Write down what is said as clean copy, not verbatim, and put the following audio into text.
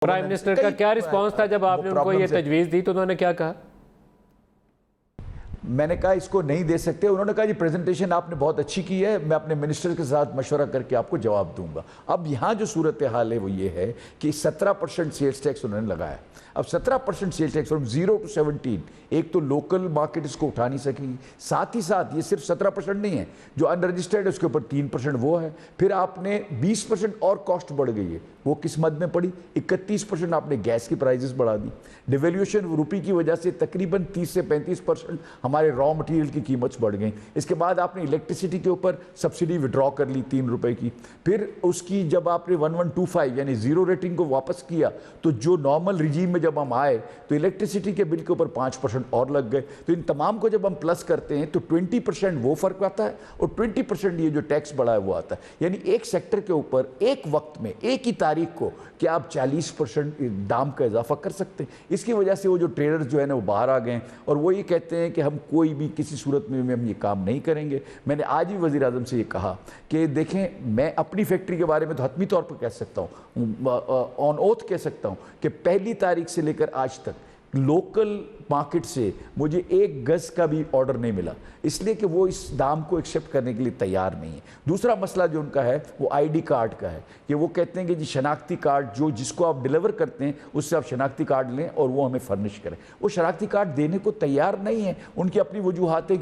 Prime minister کا کیا response تھا جب آپ نے ان کو یہ تجویز دی تو انہوں نے کیا کہا؟ میں نے کہا اس کو نہیں دے سکتے. انہوں نے کہا جی پریزنٹیشن آپ نے بہت اچھی کی ہے, میں اپنے منسٹر کے ساتھ مشورہ کر کے آپ کو جواب دوں گا. اب یہاں جو صورتحال ہے وہ یہ ہے کہ 17% سیلز ٹیکس انہوں نے لگایا. اب 17% سیلز ٹیکس فرام 0 to 17, ایک تو لوکل مارکیٹ اس کو اٹھا نہیں سکی, ساتھ ہی ساتھ یہ صرف 17% نہیں ہے, جو ان رجسٹرڈ ہے اس کے اوپر 3% وہ ہے. پھر آپ نے 20% اور کاسٹ بڑھ گئی ہے. وہ کس مد میں پڑی؟ 31% آپ نے گیس کی پرائزز بڑھا دی. ڈیویلیوشن روپی کی وجہ سے تقریباً 30 سے 35% ہمارے را مٹیریل کی قیمت بڑھ گئیں. اس کے بعد آپ نے الیکٹریسٹی کے اوپر سبسڈی وڈرا کر لی 3 روپے کی. پھر اس کی جب آپ نے 1125 یعنی زیرو ریٹنگ کو واپس کیا تو جو نارمل رجیم میں جب ہم آئے تو الیکٹریسٹی کے بل کے اوپر 5% اور لگ گئے. تو ان تمام کو جب ہم پلس کرتے ہیں تو 20% وہ فرق آتا ہے اور 20% یہ جو ٹیکس بڑھا ہے وہ آتا ہے. یعنی ایک سیکٹر کے اوپر ایک وقت میں ایک ہی تاریخ کو کیا آپ 40% دام کا اضافہ کر سکتے ہیں. اس کی وجہ سے وہ جو ٹریڈرز جو ہے نا وہ باہر آ گئے ہیں اور وہ یہ کہتے ہیں کہ ہم کوئی بھی کسی صورت میں ہم یہ کام نہیں کریں گے. میں نے آج بھی وزیر اعظم سے یہ کہا کہ دیکھیں میں اپنی فیکٹری کے بارے میں تو حتمی طور پر کہہ سکتا ہوں, آن اوتھ کہہ سکتا ہوں کہ پہلی تاریخ سے لے کر آج تک لوکل مارکیٹ سے مجھے 1 گز کا بھی آرڈر نہیں ملا, اس لیے کہ وہ اس دام کو ایکسیپٹ کرنے کے لیے تیار نہیں ہے. دوسرا مسئلہ جو ان کا ہے وہ آئی ڈی کارڈ کا ہے کہ وہ کہتے ہیں کہ جی شناختی کارڈ جو جس کو آپ ڈیلیور کرتے ہیں اس سے آپ شناختی کارڈ لیں اور وہ ہمیں فرنش کریں. وہ شناختی کارڈ دینے کو تیار نہیں ہے. ان کی اپنی وجوہات ہے